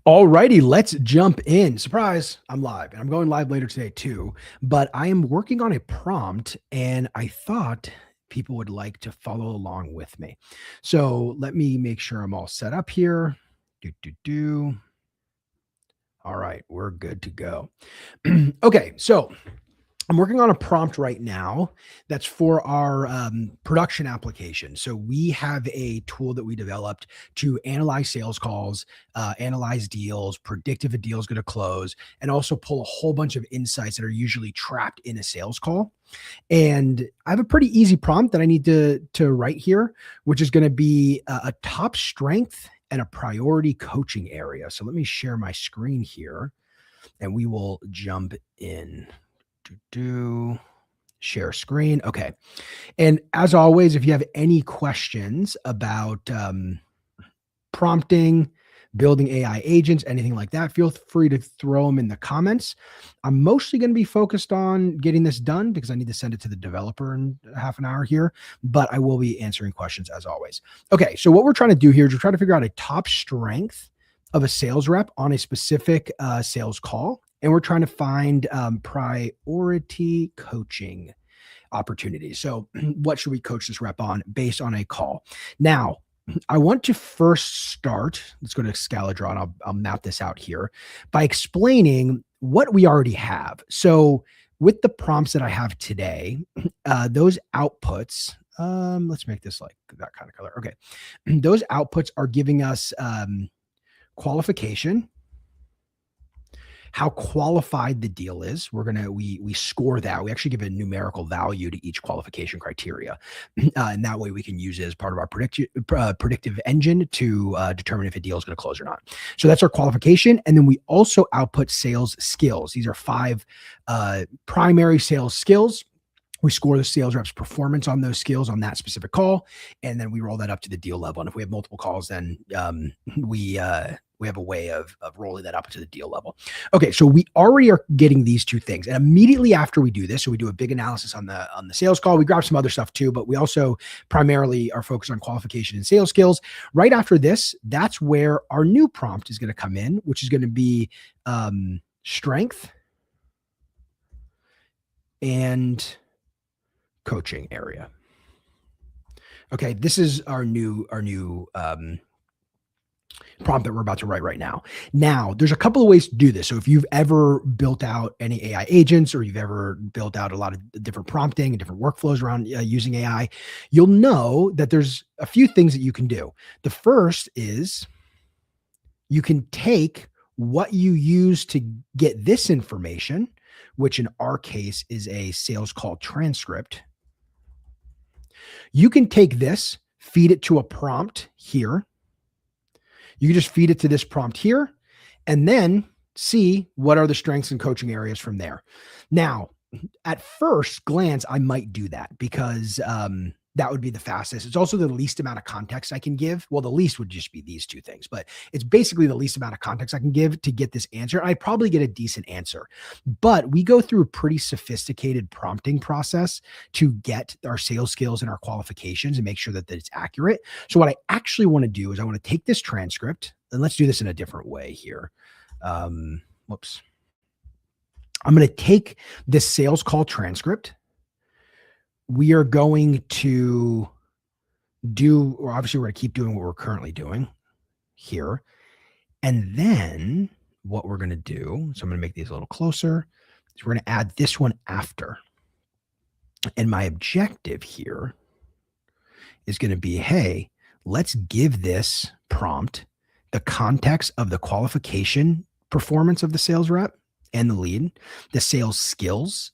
Alrighty, let's jump in. Surprise, I'm live and I'm going live later today too. But I am working on a prompt and I thought people would like to follow along with me. So let me make sure I'm all set up here. Do. All right, we're good to go. Okay, so I'm working on a prompt right now that's for our production application. So we have a tool that we developed to analyze sales calls, analyze deals, predict if a deal is going to close, and also pull a whole bunch of insights that are usually trapped in a sales call. And I have a pretty easy prompt that I need to write here, which is going to be a top strength and a priority coaching area. So let me share my screen here and we will jump in. Share screen. Okay. And as always, if you have any questions about prompting, building AI agents, anything like that, feel free to throw them in the comments. I'm mostly going to be focused on getting this done because I need to send it to the developer in half an hour here, but I will be answering questions as always. Okay. So what we're trying to do here is we're trying to figure out a top strength of a sales rep on a specific sales call. And we're trying to find priority coaching opportunities. So what should we coach this rep on based on a call? Now, I want to first start, let's go to Scala-Draw and I'll map this out here by explaining what we already have. So with the prompts that I have today, those outputs, let's make this like that kind of color. Okay. Those outputs are giving us qualification, how qualified the deal is. We score that. We actually give a numerical value to each qualification criteria. And that way we can use it as part of our predictive engine to determine if a deal is going to close or not. So that's our qualification. And then we also output sales skills. These are 5 primary sales skills. We score the sales rep's performance on those skills on that specific call, and then we roll that up to the deal level. And if we have multiple calls, then we have a way of rolling that up to the deal level. Okay, so we already are getting these 2 things. And immediately after we do this, so we do a big analysis on the sales call. We grab some other stuff too, but we also primarily are focused on qualification and sales skills. Right after this, that's where our new prompt is going to come in, which is going to be strength and coaching area. Okay, this is our new prompt that we're about to write right now. Now, there's a couple of ways to do this. So if you've ever built out any AI agents or you've ever built out a lot of different prompting and different workflows around using AI, you'll know that there's a few things that you can do. The first is you can take what you use to get this information, which in our case is a sales call transcript. You can take this, feed it to a prompt here. You can just feed it to this prompt here and then see what are the strengths and coaching areas from there. Now, at first glance, I might do that because that would be the fastest. It's also the least amount of context I can give. Well, the least would just be these 2 things, but it's basically the least amount of context I can give to get this answer. I'd probably get a decent answer, but we go through a pretty sophisticated prompting process to get our sales skills and our qualifications and make sure that it's accurate. So what I actually want to do is I want to take this transcript, and let's do this in a different way here. Whoops. I'm going to take this sales call transcript. We are going to obviously we're going to keep doing what we're currently doing here. And then what we're going to do, so I'm going to make these a little closer, is we're going to add this one after. And my objective here is going to be, hey, let's give this prompt the context of the qualification performance of the sales rep and the lead, the sales skills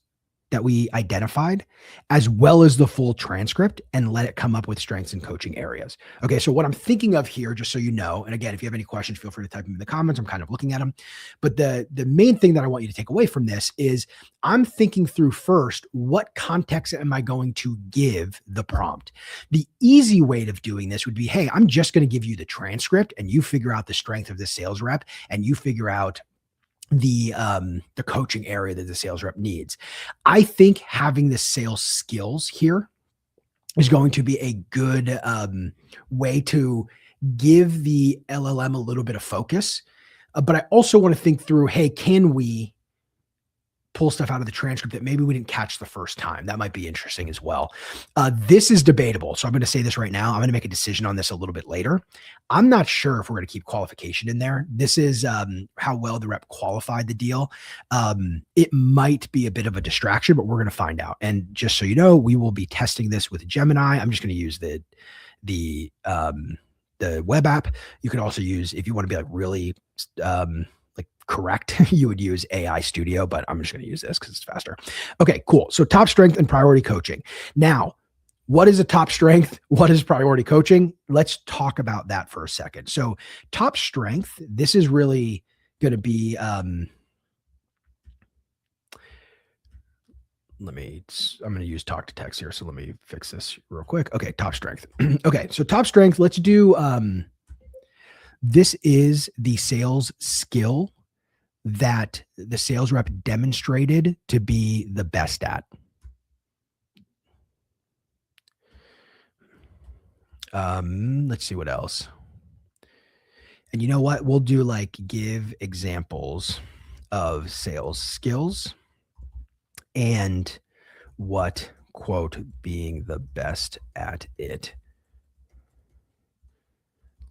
that we identified, as well as the full transcript, and let it come up with strengths and coaching areas. Okay, so what I'm thinking of here, just so you know, and again, if you have any questions, feel free to type them in the comments. I'm kind of looking at them. But the main thing that I want you to take away from this is I'm thinking through first, what context am I going to give the prompt? The easy way of doing this would be, hey, I'm just going to give you the transcript and you figure out the strength of the sales rep and you figure out the coaching area that the sales rep needs. I think having the sales skills here is going to be a good way to give the LLM a little bit of focus But I also want to think through, hey, can we pull stuff out of the transcript that maybe we didn't catch the first time? That might be interesting as well. This is debatable. So I'm going to say this right now. I'm going to make a decision on this a little bit later. I'm not sure if we're going to keep qualification in there. This is how well the rep qualified the deal. It might be a bit of a distraction, but we're going to find out. And just so you know, we will be testing this with Gemini. I'm just going to use the web app. You can also use, if you want to be like really like correct, you would use AI Studio, but I'm just going to use this because it's faster. Okay, cool. So top strength and priority coaching. Now, what is a top strength? What is priority coaching? Let's talk about that for a second. So top strength, this is really going to be, I'm going to use talk to text here. So let me fix this real quick. Okay. Top strength. Okay. So top strength, let's do, this is the sales skill that the sales rep demonstrated to be the best at. Let's see what else. And you know what? We'll do like give examples of sales skills and what, quote, being the best at it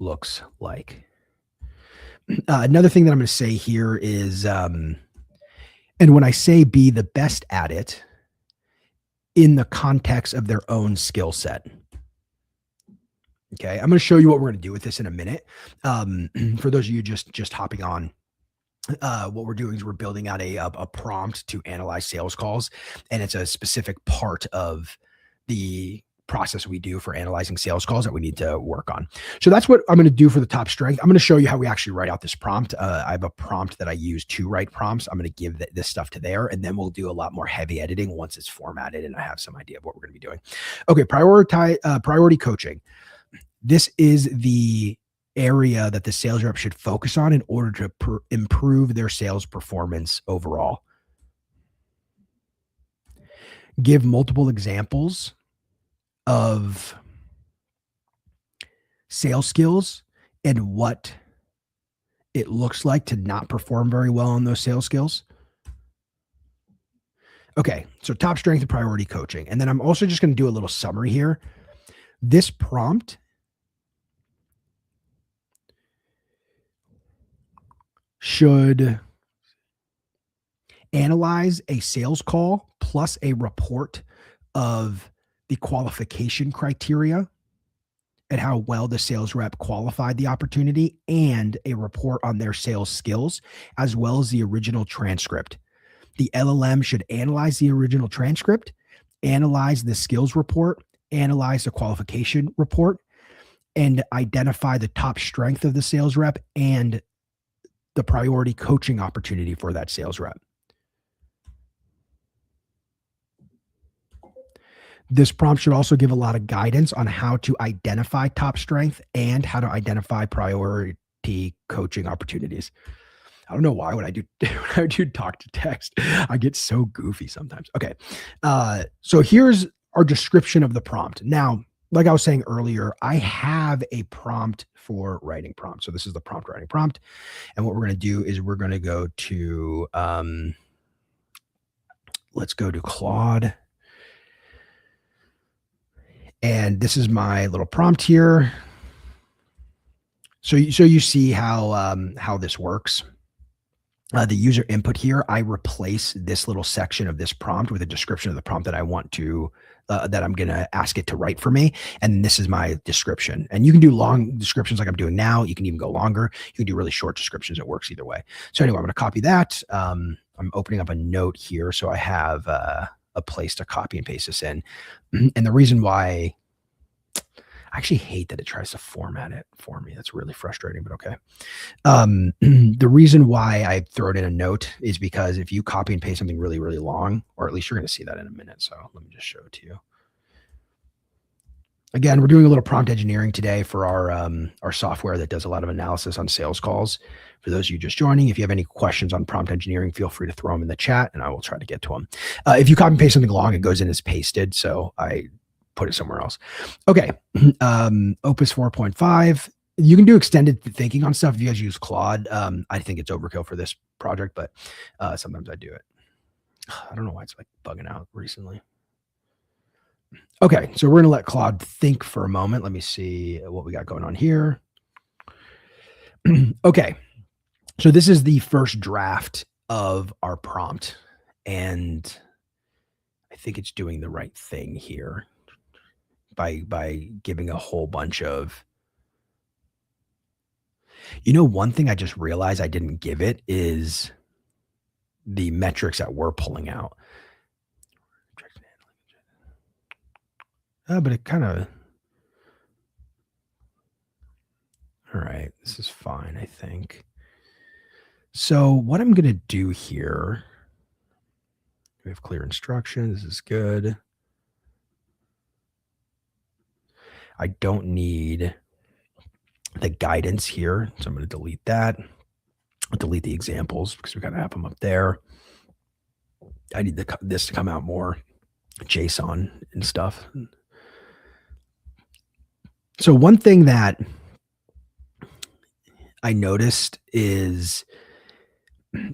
looks like. Another thing that I'm going to say here is, and when I say be the best at it, in the context of their own skill set. Okay, I'm going to show you what we're going to do with this in a minute. For those of you just hopping on, what we're doing is we're building out a prompt to analyze sales calls, and it's a specific part of the process we do for analyzing sales calls that we need to work on. So that's what I'm going to do for the top strength. I'm going to show you how we actually write out this prompt. I have a prompt that I use to write prompts. I'm going to give this stuff to there, and then we'll do a lot more heavy editing once it's formatted and I have some idea of what we're going to be doing. Okay, priority coaching. This is the area that the sales rep should focus on in order to improve their sales performance overall. Give multiple examples of sales skills and what it looks like to not perform very well on those sales skills. Okay, so top strength and priority coaching. And then I'm also just going to do a little summary here. This prompt should analyze a sales call plus a report of the qualification criteria and how well the sales rep qualified the opportunity, and a report on their sales skills, as well as the original transcript. The LLM should analyze the original transcript, analyze the skills report, analyze the qualification report, and identify the top strength of the sales rep and the priority coaching opportunity for that sales rep. This prompt should also give a lot of guidance on how to identify top strength and how to identify priority coaching opportunities. I don't know why when I do talk to text, I get so goofy sometimes. Okay. So here's our description of the prompt. Now, like I was saying earlier, I have a prompt for writing prompts. So this is the prompt writing prompt. And what we're going to do is we're going to go to, let's go to Claude. And this is my little prompt here. So you see how this works. The user input here, I replace this little section of this prompt with a description of the prompt that I want to, that I'm going to ask it to write for me. And this is my description. And you can do long descriptions like I'm doing now. You can even go longer. You can do really short descriptions. It works either way. So anyway, I'm going to copy that. I'm opening up a note here. So I have a place to copy and paste this in. And the reason why, I actually hate that it tries to format it for me. That's really frustrating, but okay. The reason why I throw it in a note is because if you copy and paste something really, really long, or at least you're going to see that in a minute. So let me just show it to you. Again, we're doing a little prompt engineering today for our software that does a lot of analysis on sales calls. For those of you just joining, if you have any questions on prompt engineering, feel free to throw them in the chat and I will try to get to them. If you copy and paste something long, it goes in as pasted. So I put it somewhere else. Okay. Opus 4.5. You can do extended thinking on stuff if you guys use Claude. I think it's overkill for this project, but sometimes I do it. I don't know why it's like bugging out recently. Okay, so we're going to let Claude think for a moment. Let me see what we got going on here. Okay, so this is the first draft of our prompt, and I think it's doing the right thing here by giving a whole bunch of, one thing I just realized I didn't give it is the metrics that we're pulling out. But it kind of, all right, this is fine, I think. So what I'm going to do here, we have clear instructions. This is good. I don't need the guidance here, so I'm going to delete that. I'll delete the examples because we got to have them up there. I need this to come out more JSON and stuff. So one thing that I noticed is,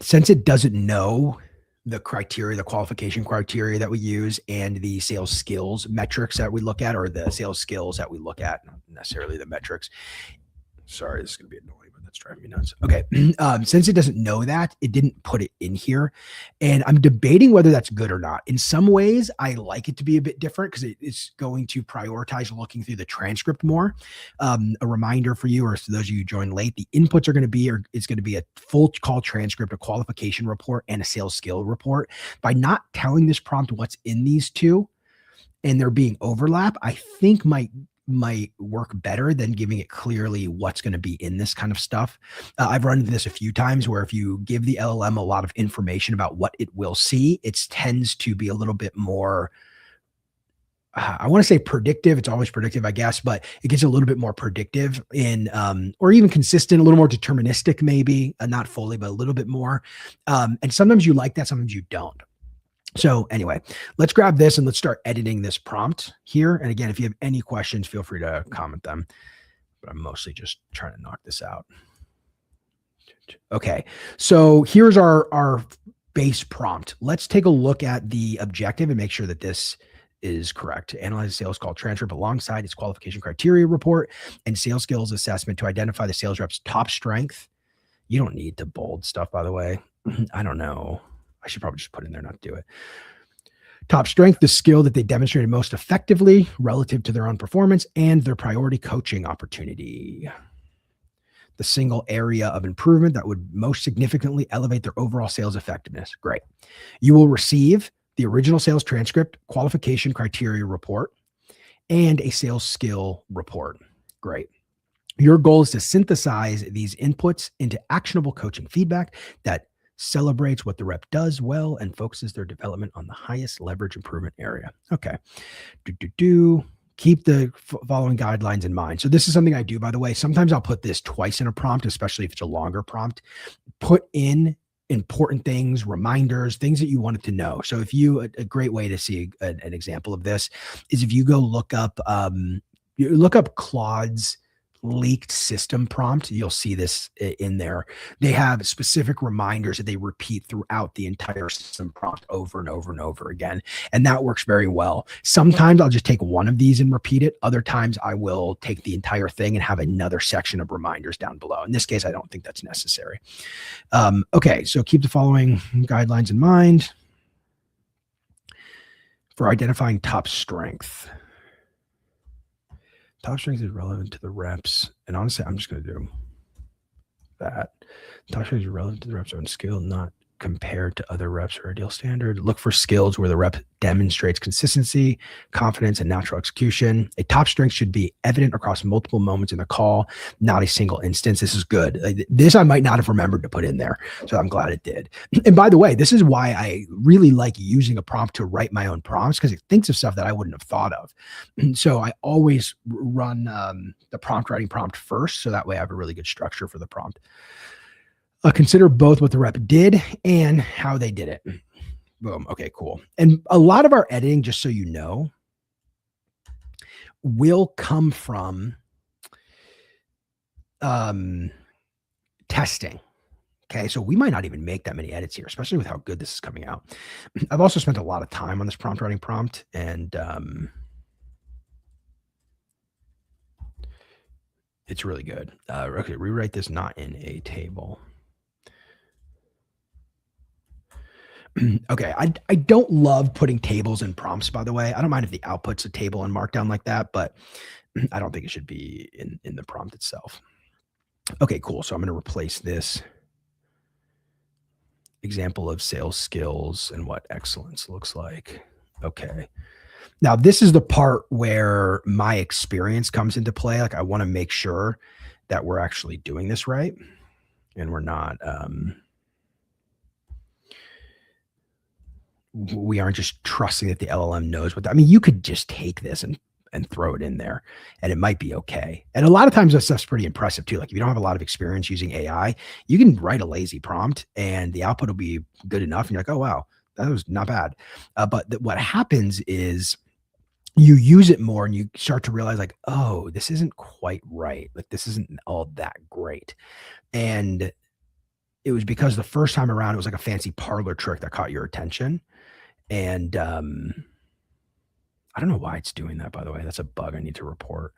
since it doesn't know the criteria, the qualification criteria that we use and the sales skills metrics that we look at, or the sales skills that we look at, not necessarily the metrics. Sorry, this is going to be annoying, but that's driving me nuts. Okay. Since it doesn't know that, it didn't put it in here. And I'm debating whether that's good or not. In some ways, I like it to be a bit different because it's going to prioritize looking through the transcript more. A reminder for you, or for those of you who joined late, the inputs are going to be, it's going to be a full call transcript, a qualification report, and a sales skill report. By not telling this prompt what's in these two and there being overlap, I think might work better than giving it clearly what's going to be in this kind of stuff. I've run into this a few times where if you give the LLM a lot of information about what it will see, it tends to be a little bit more, I want to say predictive. It's always predictive, I guess, but it gets a little bit more predictive in, or even consistent, a little more deterministic, maybe, not fully, but a little bit more. And sometimes you like that, sometimes you don't. So anyway, let's grab this and let's start editing this prompt here. And again, if you have any questions, feel free to comment them, but I'm mostly just trying to knock this out. Okay. So here's our base prompt. Let's take a look at the objective and make sure that this is correct. Analyze the sales call transcript alongside its qualification criteria report and sales skills assessment to identify the sales rep's top strength. You don't need to bold stuff, by the way. I don't know. I should probably just put in there, not do it. Top strength, the skill that they demonstrated most effectively relative to their own performance and their priority coaching opportunity. The single area of improvement that would most significantly elevate their overall sales effectiveness. Great. You will receive the original sales transcript, qualification criteria report, and a sales skill report. Great. Your goal is to synthesize these inputs into actionable coaching feedback that celebrates what the rep does well and focuses their development on the highest leverage improvement area. Okay. Keep the following guidelines in mind. So this is something I do, by the way. Sometimes I'll put this twice in a prompt, especially if it's a longer prompt. Put in important things, reminders, things that you wanted to know. So if you, a great way to see an example of this is if you go look up Claude's leaked system prompt, you'll see this in there. They have specific reminders that they repeat throughout the entire system prompt over and over and over again. And that works very well. Sometimes I'll just take one of these and repeat it. Other times I will take the entire thing and have another section of reminders down below. In this case, I don't think that's necessary. Okay, so keep the following guidelines in mind for identifying top strength. Top strength is relevant to the reps. And honestly, I'm just going to do that. Top strength is relevant to the rep's own skill, not compared to other reps or ideal standard. Look for skills where the rep demonstrates consistency, confidence, and natural execution. A top strength should be evident across multiple moments in the call, not a single instance. This is good. This I might not have remembered to put in there, so I'm glad it did. And by the way, this is why I really like using a prompt to write my own prompts, because it thinks of stuff that I wouldn't have thought of. So I always run the prompt writing prompt first, so that way I have a really good structure for the prompt. Consider both what the rep did and how they did it. Boom. Okay, cool. And a lot of our editing, just so you know, will come from testing. Okay, so we might not even make that many edits here, especially with how good this is coming out. I've also spent a lot of time on this prompt writing prompt, and it's really good. Okay, rewrite this not in a table. Okay, I don't love putting tables in prompts, by the way. I don't mind if the output's a table in Markdown like that, but I don't think it should be in the prompt itself. Okay, cool. So I'm going to replace this example of sales skills and what excellence looks like. Okay. Now, this is the part where my experience comes into play. Like, I want to make sure that we're actually doing this right and we're not, we aren't just trusting that the LLM knows what, I mean, you could just take this and throw it in there and it might be okay. And a lot of times that stuff's pretty impressive too. Like if you don't have a lot of experience using AI, you can write a lazy prompt and the output will be good enough. And you're like, oh, wow, that was not bad. But what happens is you use it more and you start to realize like, oh, this isn't quite right. Like this isn't all that great. And it was because the first time around, it was like a fancy parlor trick that caught your attention. And I don't know why it's doing that, by the way. That's a bug I need to report.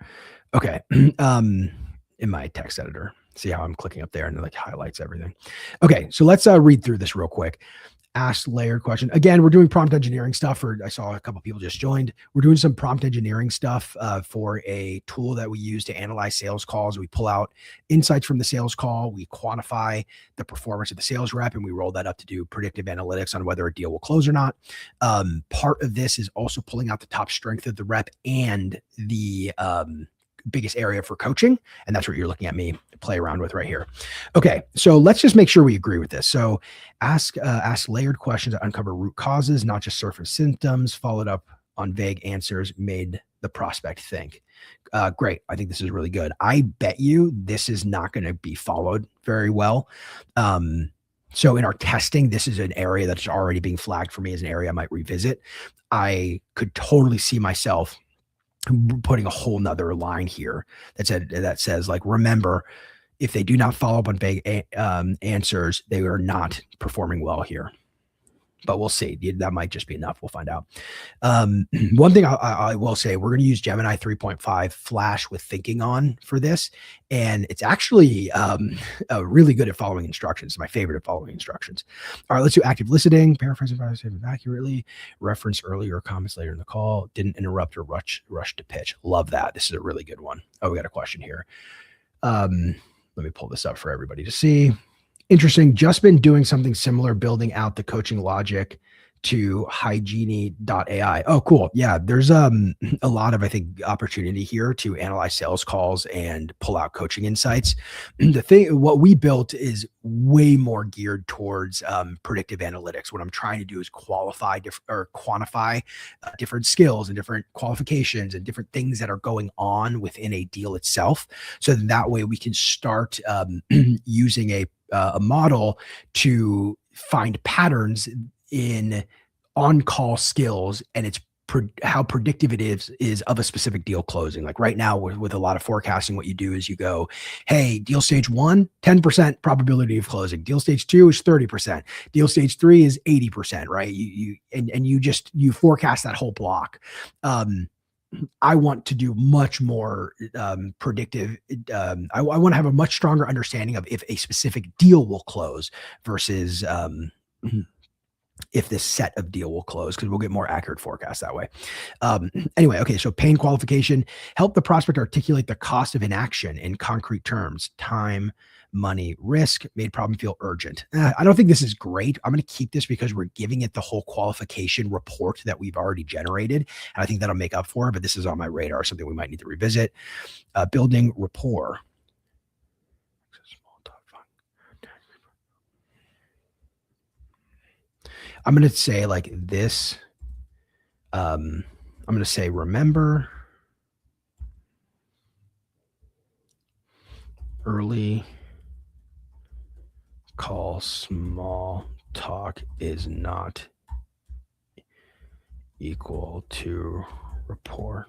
Okay. In my text editor. See how I'm clicking up there and it like highlights everything. Okay, so let's read through this real quick. Ask layered question. Again, we're doing prompt engineering stuff. I saw a couple people just joined. We're doing some prompt engineering stuff for a tool that we use to analyze sales calls. We pull out insights from the sales call. We quantify the performance of the sales rep, and we roll that up to do predictive analytics on whether a deal will close or not. Part of this is also pulling out the top strength of the rep and the biggest area for coaching. And that's what you're looking at me play around with right here. Okay. So let's just make sure we agree with this. So ask layered questions that uncover root causes, not just surface symptoms, followed up on vague answers, made the prospect think. Great. I think this is really good. I bet you this is not going to be followed very well. So in our testing, this is an area that's already being flagged for me as an area I might revisit. I could totally see myself putting a whole nother line here that says like, remember, if they do not follow up on vague answers, they are not performing well here. But we'll see. That might just be enough. We'll find out. One thing I will say, we're going to use Gemini 3.5 Flash with thinking on for this. And it's actually really good at following instructions. It's my favorite at following instructions. All right, let's do active listening. Paraphrase advice accurately. Reference earlier comments later in the call. Didn't interrupt or rush to pitch. Love that. This is a really good one. Oh, we got a question here. Let me pull this up for everybody to see. Interesting. Just been doing something similar, building out the coaching logic to Hygiene.ai. Oh, cool. Yeah, there's a lot of, I think, opportunity here to analyze sales calls and pull out coaching insights. What we built is way more geared towards predictive analytics. What I'm trying to do is quantify different skills and different qualifications and different things that are going on within a deal itself. So that way we can start using a model to find patterns in on-call skills, and it's how predictive it is of a specific deal closing. Like right now with a lot of forecasting, what you do is you go, hey, deal stage 1, 10% probability of closing. Deal stage 2 is 30%. Deal stage 3 is 80%, right? You forecast that whole block. I want to do much more predictive. I want to have a much stronger understanding of if a specific deal will close versus if this set of deal will close, because we'll get more accurate forecasts that way. Anyway, okay, so pain qualification, help the prospect articulate the cost of inaction in concrete terms: time, money, risk, made problem feel urgent. I don't think this is great. I'm going to keep this because we're giving it the whole qualification report that we've already generated. And I think that'll make up for it, but this is on my radar, something we might need to revisit. Building rapport. I'm going to say like this. I'm going to say, remember, early call small talk is not equal to rapport.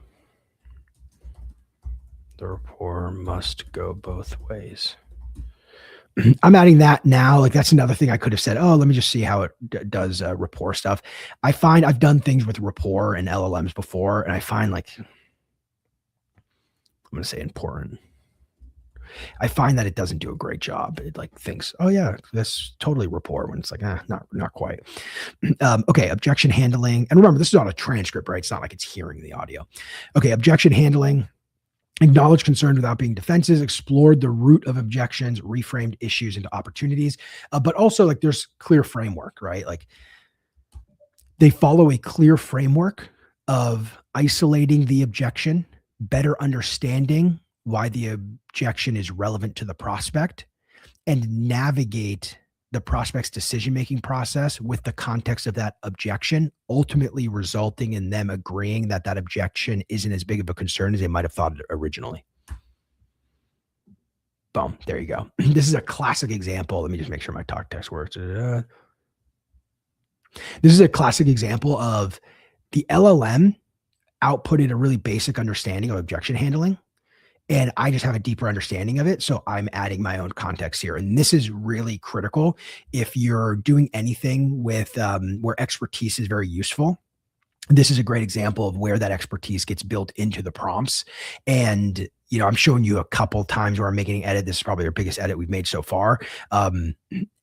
The rapport must go both ways. I'm adding that now. Like that's another thing I could have said. Oh, let me just see how it does rapport stuff. I find I've done things with rapport and LLMs before, and I find like I'm going to say important. I find that it doesn't do a great job. It like thinks, oh yeah, that's totally rapport when it's like, not quite. Okay, objection handling. And remember, this is on a transcript, right? It's not like it's hearing the audio. Okay, objection handling. Acknowledged concerns without being defensive, explored the root of objections, reframed issues into opportunities. But also, like, there's clear framework, right? Like, they follow a clear framework of isolating the objection, better understanding why the objection is relevant to the prospect, and navigate the prospect's decision-making process with the context of that objection, ultimately resulting in them agreeing that that objection isn't as big of a concern as they might have thought originally. Boom, there you go. This is a classic example. Let me just make sure my talk text works. This is a classic example of the LLM outputted a really basic understanding of objection handling, and I just have a deeper understanding of it. So I'm adding my own context here. And this is really critical if you're doing anything with where expertise is very useful. This is a great example of where that expertise gets built into the prompts. And, you know, I'm showing you a couple times where I'm making an edit. This is probably our biggest edit we've made so far.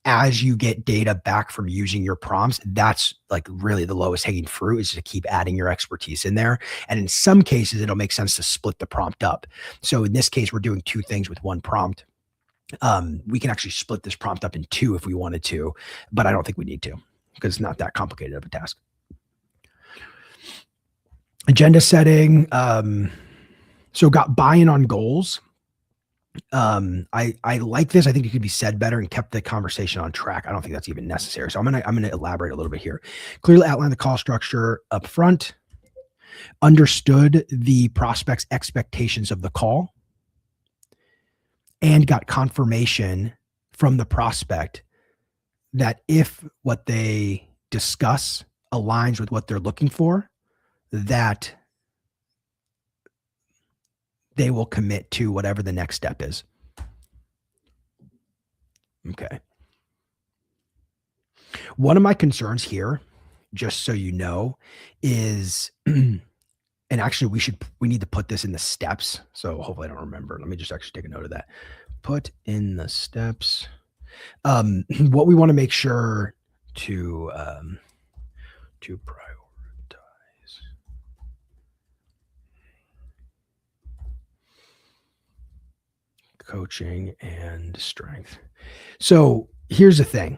As you get data back from using your prompts, that's like really the lowest hanging fruit, is to keep adding your expertise in there. And in some cases, it'll make sense to split the prompt up. So in this case, we're doing two things with one prompt. We can actually split this prompt up in two if we wanted to, but I don't think we need to because it's not that complicated of a task. Agenda setting. So got buy-in on goals. I like this. I think it could be said better and kept the conversation on track. I don't think that's even necessary. So I'm gonna elaborate a little bit here. Clearly outline the call structure up front. Understood the prospect's expectations of the call, and got confirmation from the prospect that if what they discuss aligns with what they're looking for, that they will commit to whatever the next step is. Okay. One of my concerns here, just so you know, is, and actually we need to put this in the steps. So hopefully I don't remember. Let me just actually take a note of that. Put in the steps. What we want to make sure to prioritize. Coaching and strength. So here's the thing.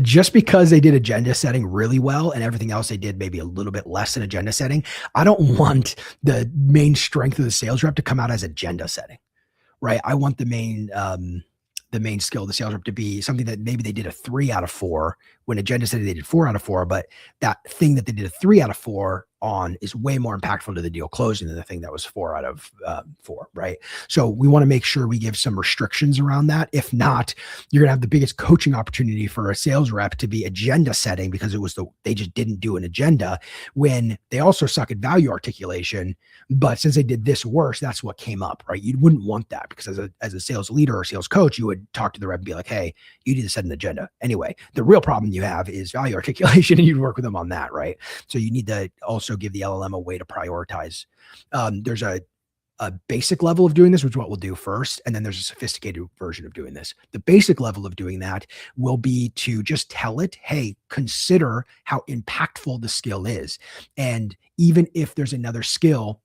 Just because they did agenda setting really well and everything else they did maybe a little bit less than agenda setting, I don't want the main strength of the sales rep to come out as agenda setting, right? I want the main skill of the sales rep to be something that maybe they did a 3 out of 4 when agenda setting they did 4 out of 4, but that thing that they did a 3 out of 4 on is way more impactful to the deal closing than the thing that was 4 out of 4, right? So we want to make sure we give some restrictions around that. If not, you're going to have the biggest coaching opportunity for a sales rep to be agenda setting because they just didn't do an agenda when they also suck at value articulation. But since they did this worse, that's what came up, right? You wouldn't want that because as a sales leader or sales coach, you would talk to the rep and be like, hey, you need to set an agenda. Anyway, the real problem you have is value articulation, and you'd work with them on that, right? So you need to also give the LLM a way to prioritize. There's a basic level of doing this, which is what we'll do first. And then there's a sophisticated version of doing this. The basic level of doing that will be to just tell it, hey, consider how impactful the skill is. And even if there's another skill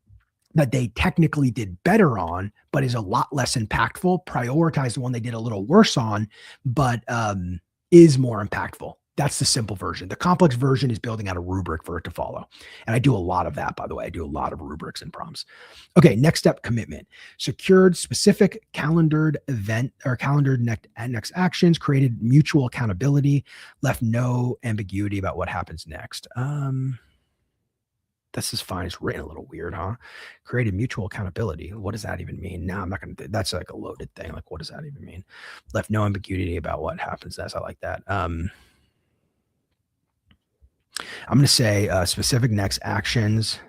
that they technically did better on, but is a lot less impactful, prioritize the one they did a little worse on, but is more impactful. That's the simple version. The complex version is building out a rubric for it to follow. And I do a lot of that, by the way. I do a lot of rubrics and prompts. Okay, next step, commitment. Secured specific calendared event or calendared next actions, created mutual accountability, left no ambiguity about what happens next. This is fine. It's written a little weird, huh? Created mutual accountability. What does that even mean? Now I'm not going to, that's like a loaded thing. Like, what does that even mean? Left no ambiguity about what happens next. I like that. I'm going to say specific next actions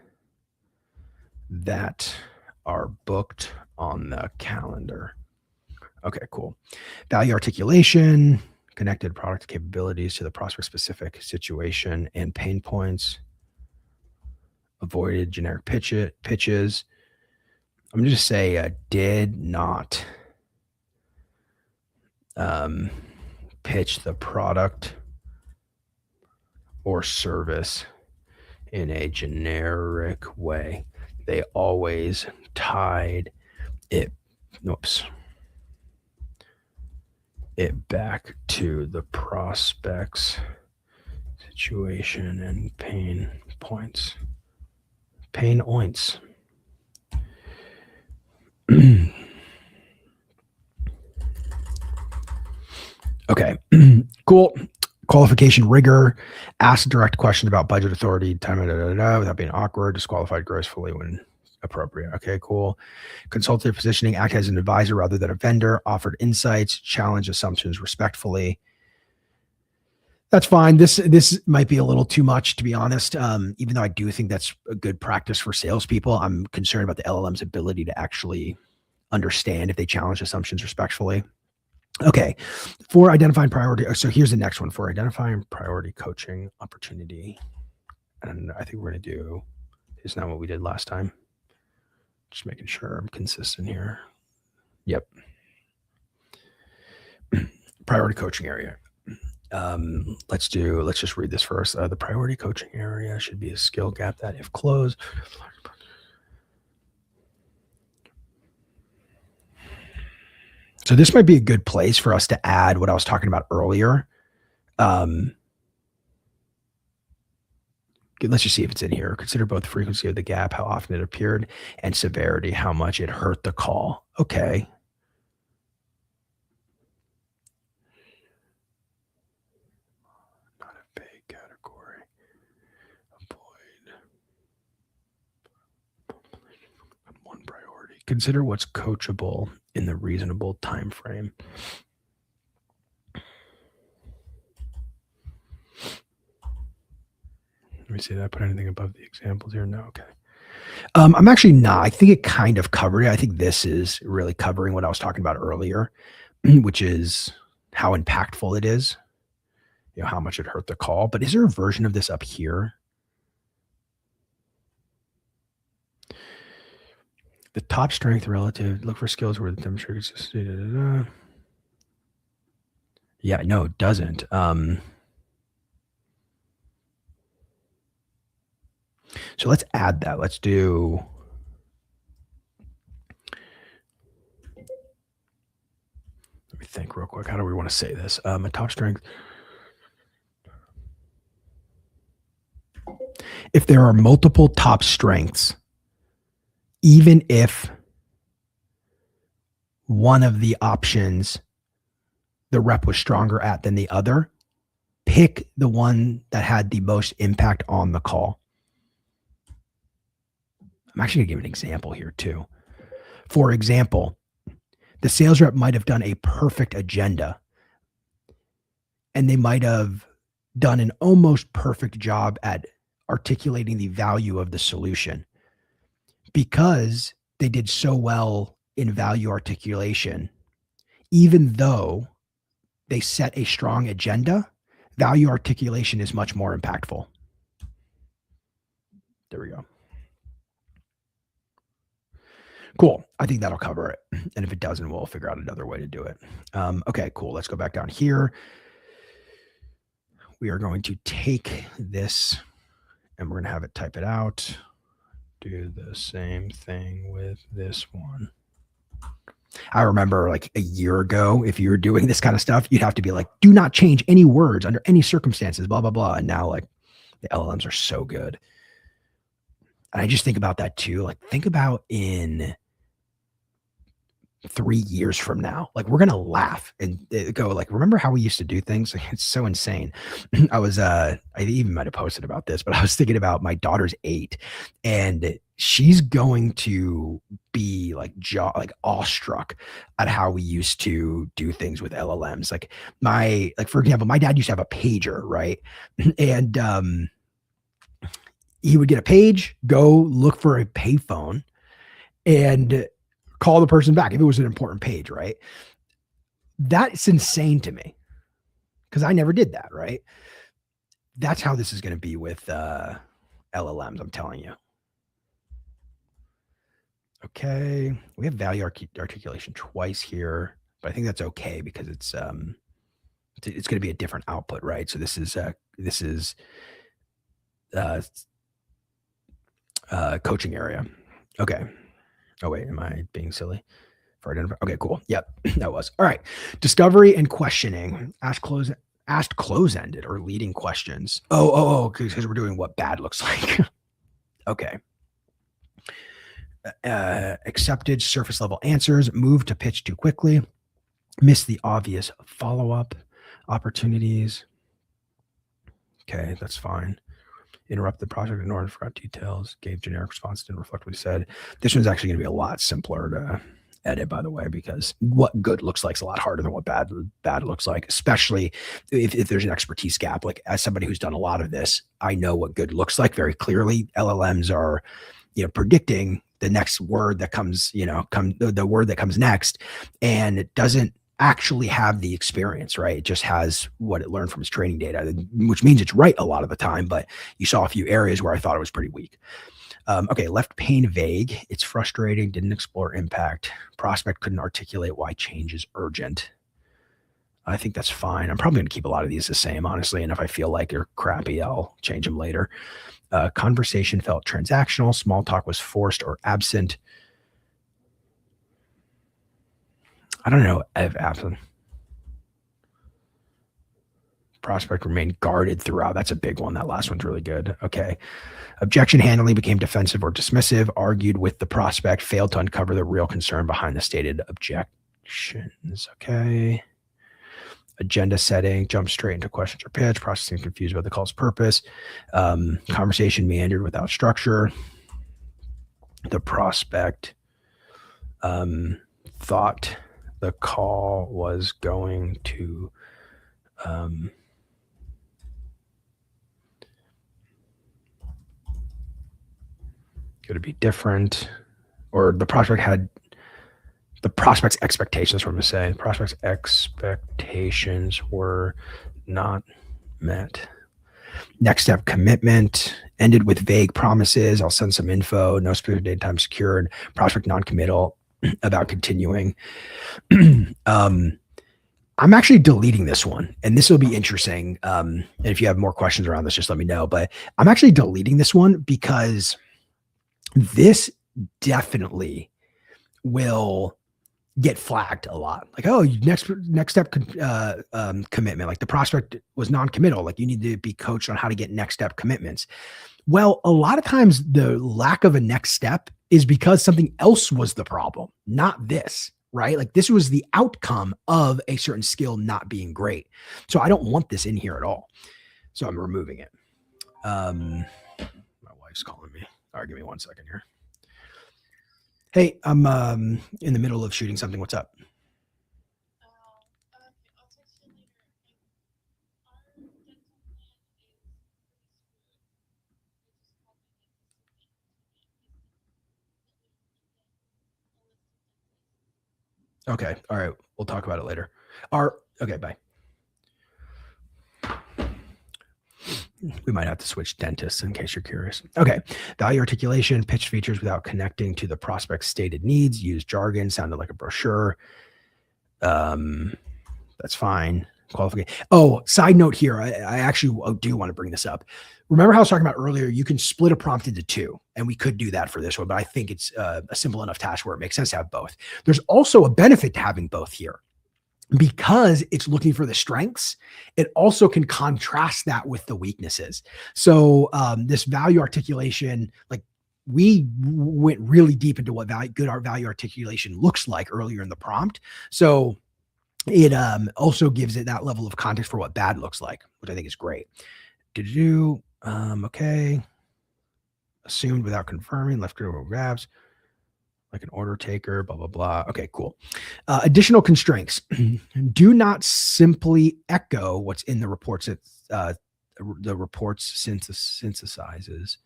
that are booked on the calendar. Okay, cool. Value articulation, connected product capabilities to the prospect specific situation and pain points. Avoided generic pitches. I'm going to just say did not pitch the product or service in a generic way. They always tied it back to the prospect's situation and pain points. Pain points. Okay, cool. Qualification rigor. Ask direct questions about budget authority, time, without being awkward. Disqualified gracefully when appropriate. Okay, cool. Consultative positioning. Act as an advisor rather than a vendor. Offered insights. Challenge assumptions respectfully. That's fine. This might be a little too much, to be honest. Even though I do think that's a good practice for salespeople, I'm concerned about the LLM's ability to actually understand if they challenge assumptions respectfully. Okay, for identifying priority. So here's the next one for identifying priority coaching opportunity. And I think we're going to do, is not what we did last time. Just making sure I'm consistent here. Yep. Priority coaching area. Let's just read this first. The priority coaching area should be a skill gap that, if closed, so this might be a good place for us to add what I was talking about earlier. Let's just see if it's in here. Consider both the frequency of the gap, how often it appeared, and severity, how much it hurt the call. Okay. Not a big category. Avoid one priority. Consider what's coachable in the reasonable time frame. Let me see, did I put anything above the examples here? No, okay. I'm actually not. I think it kind of covered it. I think this is really covering what I was talking about earlier, which is how impactful it is, you know, how much it hurt the call. But is there a version of this up here? The top strength relative, look for skills where the demonstrates. Yeah, no, it doesn't. So let's add that. Let's do. Let me think real quick. How do we want to say this? A top strength. If there are multiple top strengths, even if one of the options the rep was stronger at than the other, pick the one that had the most impact on the call. I'm actually going to give an example here too. For example, the sales rep might have done a perfect agenda and they might have done an almost perfect job at articulating the value of the solution. Because they did so well in value articulation, even though they set a strong agenda, value articulation is much more impactful. There we go. Cool. I think that'll cover it. And if it doesn't, we'll figure out another way to do it. Okay, cool. Let's go back down here. We are going to take this and we're going to have it type it out. Do the same thing with this one. I remember like a year ago, if you were doing this kind of stuff, you'd have to be like, do not change any words under any circumstances, blah, blah, blah. And now like the LLMs are so good. And I just think about that too. Like think about in 3 years from now, like we're going to laugh and go like, remember how we used to do things? It's so insane. I even might've posted about this, but I was thinking about my daughter's 8 and she's going to be like awestruck at how we used to do things with LLMs. Like for example, my dad used to have a pager, right? And, he would get a page, go look for a payphone and call the person back if it was an important page, right? That's insane to me because I never did that, right? That's how this is going to be with LLMs, I'm telling you. Okay, we have value articulation twice here, but I think that's okay because it's going to be a different output, right? So this is coaching area. Okay. Oh wait, am I being silly? Okay, cool. Yep, that was all right. Discovery and questioning. Ask close-ended or leading questions. Because we're doing what bad looks like. Okay. Accepted surface level answers. Move to pitch too quickly. Miss the obvious follow-up opportunities. Okay, that's fine. Interrupt the project in order to forget details. Gave generic response, didn't reflect what he said. This one's actually going to be a lot simpler to edit, by the way, because what good looks like is a lot harder than what bad looks like, especially if there's an expertise gap. Like as somebody who's done a lot of this, I know what good looks like very clearly. LLMs are, predicting the next word that comes, the word that comes next, and it doesn't actually have the experience, right? It just has what it learned from its training data, which means it's right a lot of the time, but you saw a few areas where I thought it was pretty weak. Okay, left pane vague. It's frustrating, didn't explore impact. Prospect couldn't articulate why change is urgent. I think that's fine. I'm probably going to keep a lot of these the same, honestly, and if I feel like they're crappy, I'll change them later. Conversation felt transactional. Small talk was forced or absent. I don't know if absent. Prospect remained guarded throughout. That's a big one. That last one's really good. Okay. Objection handling became defensive or dismissive, argued with the prospect, failed to uncover the real concern behind the stated objections. Okay. Agenda setting, jump straight into questions or pitch, processing confused about the call's purpose. Conversation meandered without structure. The prospect thought the call was going to be different, or the prospect had the prospect's expectations, what I'm saying. The prospect's expectations were not met. Next step commitment ended with vague promises. I'll send some info. No specific date time secured. Prospect non-committal about continuing. I'm actually deleting this one, and this will be interesting. And if you have more questions around this, just let me know. But I'm actually deleting this one because this definitely will get flagged a lot. Like, oh, next step commitment. Like the prospect was non-committal. Like you need to be coached on how to get next step commitments. Well, a lot of times the lack of a next step is because something else was the problem, not this, right? Like this was the outcome of a certain skill not being great. So I don't want this in here at all. So I'm removing it. My wife's calling me. All right, give me 1 second here. Hey, I'm in the middle of shooting something. What's up? Okay. All right. We'll talk about it later. Okay. Bye. We might have to switch dentists in case you're curious. Okay. Value articulation, pitch features without connecting to the prospect's stated needs, use jargon, sounded like a brochure. That's fine. Qualification. Oh, side note here. I actually do want to bring this up. Remember how I was talking about earlier, you can split a prompt into two, and we could do that for this one, but I think it's a simple enough task where it makes sense to have both. There's also a benefit to having both here. Because it's looking for the strengths, it also can contrast that with the weaknesses. So this value articulation, like we went really deep into what good value articulation looks like earlier in the prompt. So it also gives it that level of context for what bad looks like, which I think is great. Okay. Assumed without confirming, left critical grabs. Like an order taker, blah, blah, blah. Okay, cool. Additional constraints. Do not simply echo what's in the reports that the reports synthesize.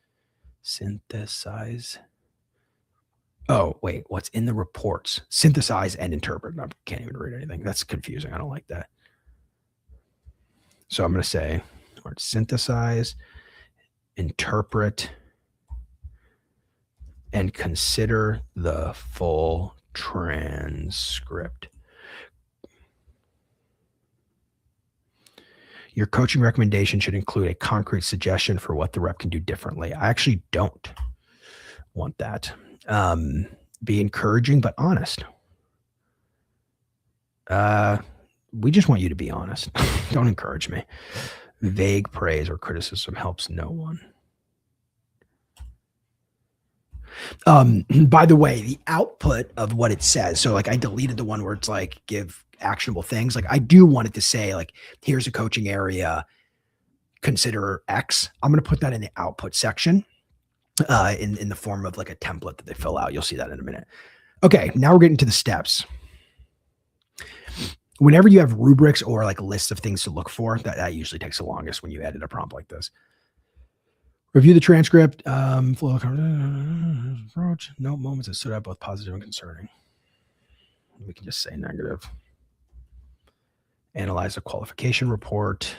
Oh, wait, what's in the reports? Synthesize and interpret. I can't even read anything. That's confusing. I don't like that. So I'm going to say synthesize, interpret, and consider the full transcript. Your coaching recommendation should include a concrete suggestion for what the rep can do differently. I actually don't want that. Be encouraging but honest. We just want you to be honest. Don't encourage me. Vague praise or criticism helps no one. By the way, the output of what it says, so like I deleted the one where it's like give actionable things. Like I do want it to say like, here's a coaching area, consider X. I'm going to put that in the output section in the form of like a template that they fill out. You'll see that in a minute. Okay, now we're getting to the steps. Whenever you have rubrics or like lists of things to look for, that usually takes the longest when you edit a prompt like this. Review the transcript. Flow approach. No moments that stood out both positive and concerning. We can just say negative. Analyze the qualification report.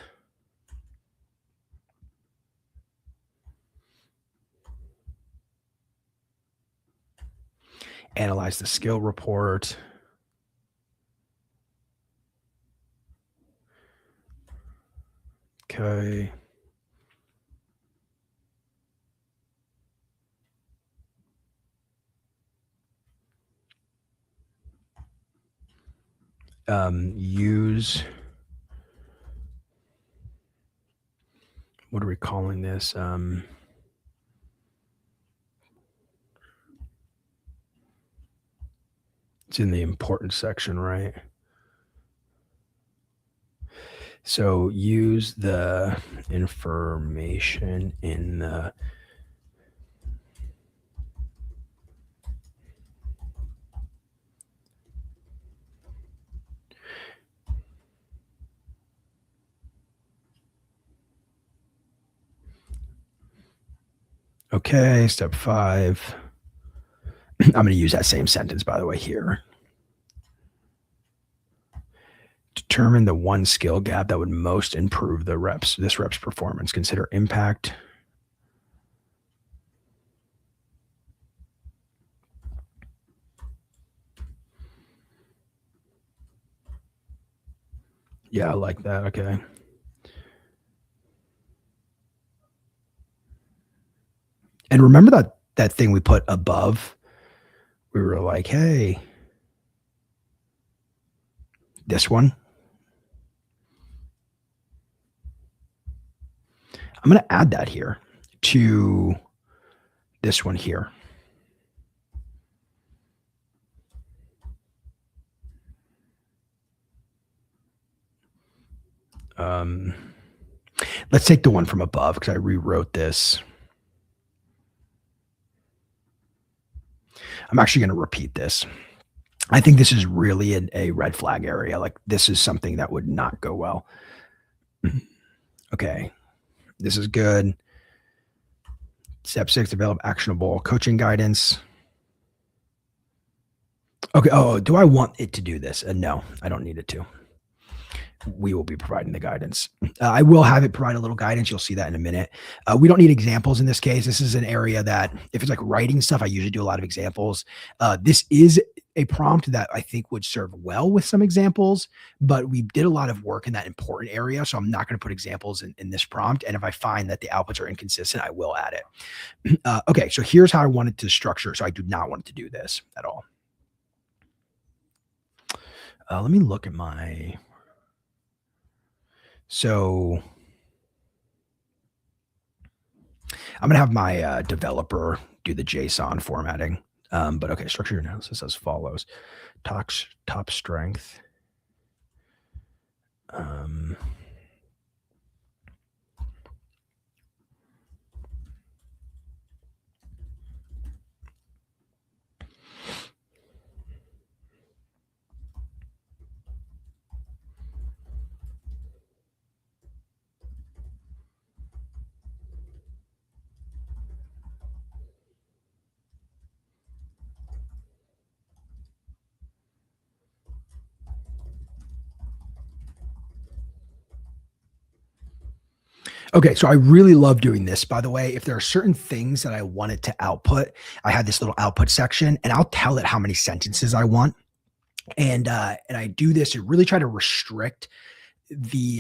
Analyze the skill report. Okay. Use, what are we calling this? It's in the important section, right? So use the information in the okay, step 5. I'm going to use that same sentence, by the way, here. Determine the one skill gap that would most improve this rep's performance. Consider impact. Yeah, I like that. Okay. And remember that thing we put above? We were like, hey, this one. I'm going to add that here to this one here. Let's take the one from above because I rewrote this. I'm actually going to repeat this. I think this is really a red flag area. Like this is something that would not go well. Okay. This is good. Step 6, develop actionable coaching guidance. Okay. Oh, do I want it to do this? No, I don't need it to. We will be providing the guidance. I will have it provide a little guidance. You'll see that in a minute. We don't need examples in this case. This is an area that if it's like writing stuff, I usually do a lot of examples. This is a prompt that I think would serve well with some examples, but we did a lot of work in that important area. So I'm not going to put examples in this prompt. And if I find that the outputs are inconsistent, I will add it. Okay. So here's how I wanted to structure. So I do not want it to do this at all. Let me look at my... So I'm going to have my developer do the JSON formatting. But okay, structure your analysis as follows. Top strength. Okay, so I really love doing this. By the way, if there are certain things that I want it to output, I have this little output section, and I'll tell it how many sentences I want. And I do this to really try to restrict the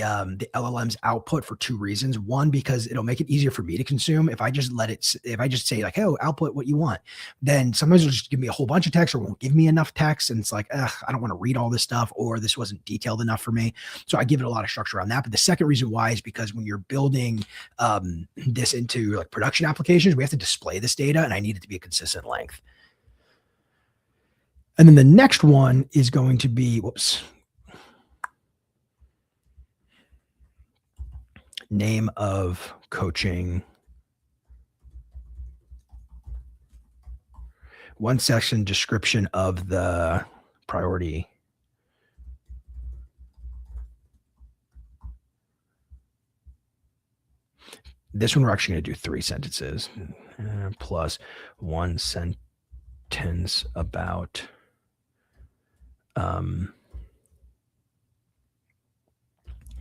LLM's output for two reasons. One, because it'll make it easier for me to consume. If I just if I just say like, "Oh, output what you want," then sometimes it'll just give me a whole bunch of text or won't give me enough text, and it's like, ugh, I don't want to read all this stuff, or this wasn't detailed enough for me. So I give it a lot of structure on that. But the second reason why is because when you're building this into like production applications, we have to display this data, and I need it to be a consistent length. And then the next one is going to be, whoops, name of coaching. One section description of the priority. This one we're actually going to do 3 sentences plus 1 sentence about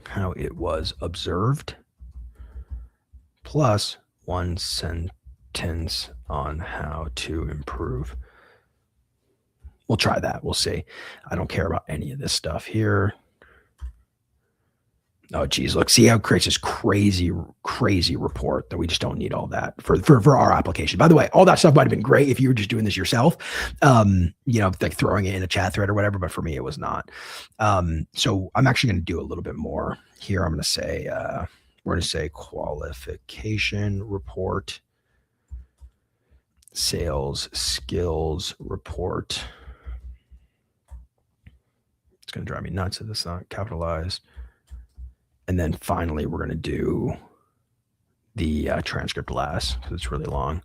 how it was observed, plus 1 sentence on how to improve. We'll try that. We'll see. I don't care about any of this stuff here. Oh, geez, look, see how it creates this crazy report that we just don't need all that for our application. By the way, all that stuff might have been great if you were just doing this yourself, like throwing it in a chat thread or whatever, but for me, it was not. So I'm actually going to do a little bit more here. I'm going to say, we're going to say qualification report, sales skills report. It's going to drive me nuts if it's not capitalized. And then finally, we're going to do the transcript last because it's really long.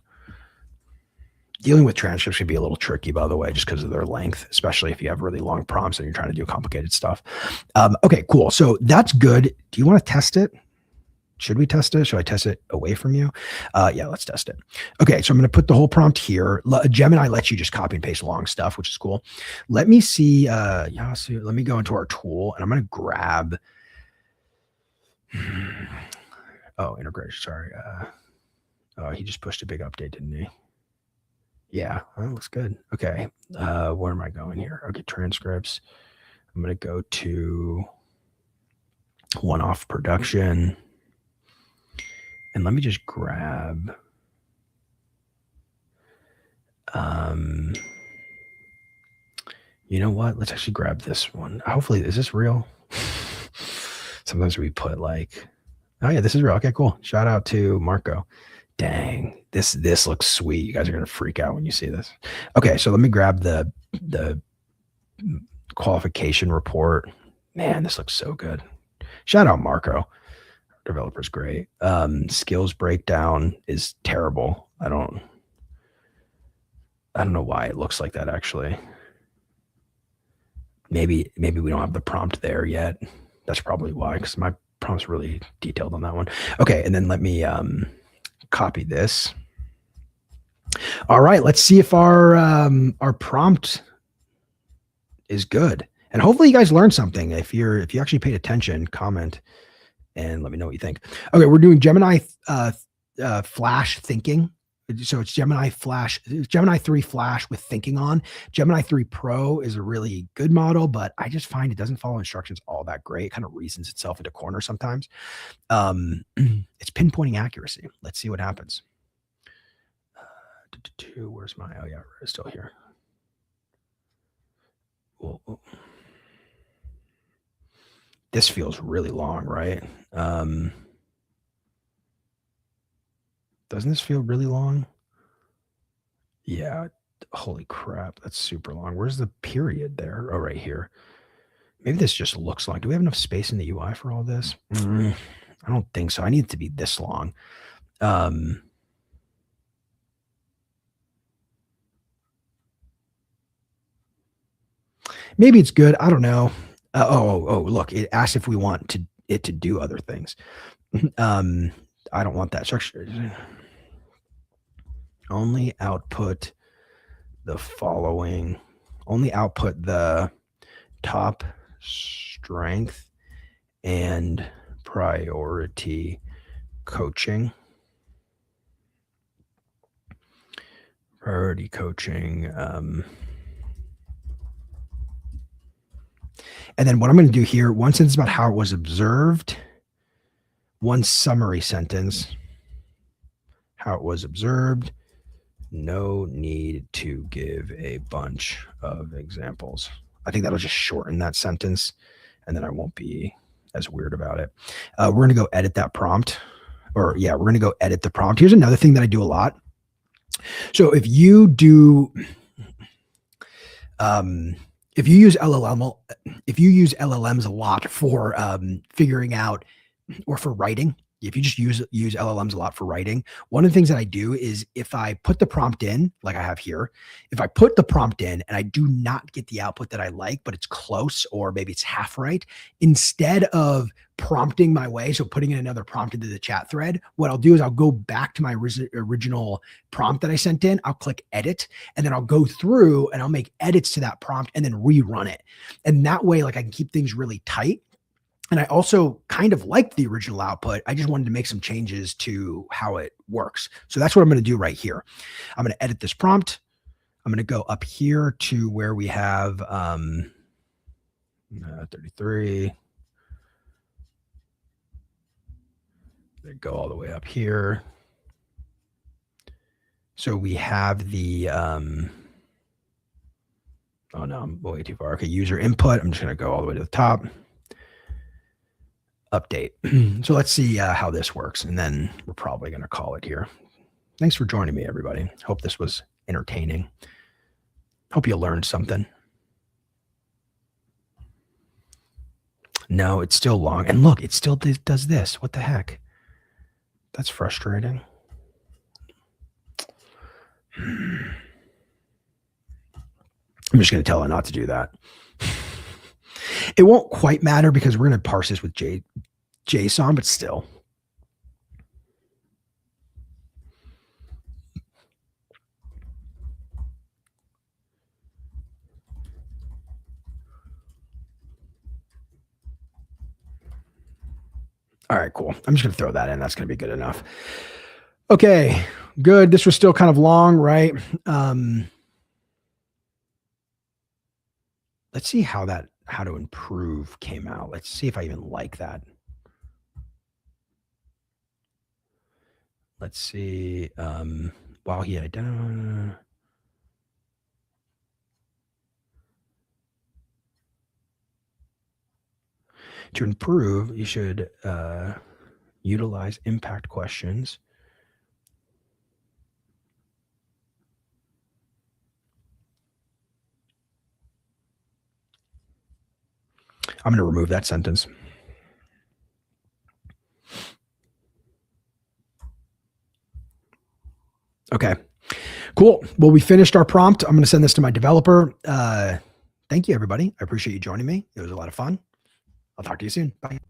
Dealing with transcripts can be a little tricky, by the way, just because of their length, especially if you have really long prompts and you're trying to do complicated stuff. Okay, cool. So that's good. Do you want to test it? Should we test it? Should I test it away from you? Yeah, let's test it. Okay, so I'm going to put the whole prompt here. Gemini lets you just copy and paste long stuff, which is cool. Let me see. Yasu, let me go into our tool, and I'm going to grab. Oh, integration. Sorry. He just pushed a big update, didn't he? Yeah, that looks good. Okay. Where am I going here? Okay, transcripts. I'm going to go to one-off production. And let me just grab you know what? Let's actually grab this one. Hopefully, is this real? Sometimes we put like, oh yeah, this is real. Okay, cool. Shout out to Marco. Dang, this looks sweet. You guys are gonna freak out when you see this. Okay, so let me grab the qualification report. Man, this looks so good. Shout out Marco. Developer's great. Skills breakdown is terrible. I don't know why it looks like that actually. Maybe we don't have the prompt there yet. That's probably why, because my prompt's really detailed on that one. Okay, and then let me copy this. All right, let's see if our prompt is good. And hopefully you guys learned something. If you actually paid attention, comment and let me know what you think. Okay, we're doing Gemini Flash thinking. So it's Gemini 3 Flash with thinking on. Gemini 3 Pro is a really good model, but I just find it doesn't follow instructions all that great. It kind of reasons itself into corners sometimes. It's pinpointing accuracy. Let's see what happens. Where's my, oh yeah, it's still here. Whoa. This feels really long, right? Doesn't this feel really long? Yeah. Holy crap. That's super long. Where's the period there? Oh, right here. Maybe this just looks long. Do we have enough space in the UI for all this? I don't think so. I need it to be this long. Maybe it's good. I don't know. Look, it asks if we want it to do other things. I don't want that structure. Only output the following. Only output the top strength and priority coaching. Priority coaching. And then what I'm going to do here, one sentence about how it was observed, one summary sentence, how it was observed. No need to give a bunch of examples. I think that'll just shorten that sentence, and then I won't be as weird about it. We're going to go edit that prompt. We're going to go edit the prompt. Here's another thing that I do a lot. So if you do, if you use LLMs a lot for figuring out or for writing, if you just use LLMs a lot for writing, one of the things that I do is if I put the prompt in, like I have here, if I put the prompt in and I do not get the output that I like, but it's close or maybe it's half right, instead of prompting my way, so putting in another prompt into the chat thread, what I'll do is I'll go back to my original prompt that I sent in, I'll click edit, and then I'll go through and I'll make edits to that prompt and then rerun it. And that way, like I can keep things really tight. And I also kind of liked the original output. I just wanted to make some changes to how it works. So that's what I'm going to do right here. I'm going to edit this prompt. I'm going to go up here to where we have 33. Go all the way up here. So we have the, oh no, I'm way too far. Okay, user input. I'm just going to go all the way to the top. Update. So let's see how this works, and then we're probably going to call it here. Thanks for joining me, everybody. Hope this was entertaining. Hope you learned something. No, it's still long. And look, it still does this. What the heck? That's frustrating. I'm just going to tell it not to do that. It won't quite matter because we're going to parse this with JSON, but still. All right, cool. I'm just going to throw that in. That's going to be good enough. Okay, good. This was still kind of long, right? Let's see how to improve came out. Let's see if I even like that. Let's see. While he identified. To improve, you should utilize impact questions. I'm going to remove that sentence. Okay, cool. Well, we finished our prompt. I'm going to send this to my developer. Thank you, everybody. I appreciate you joining me. It was a lot of fun. I'll talk to you soon. Bye.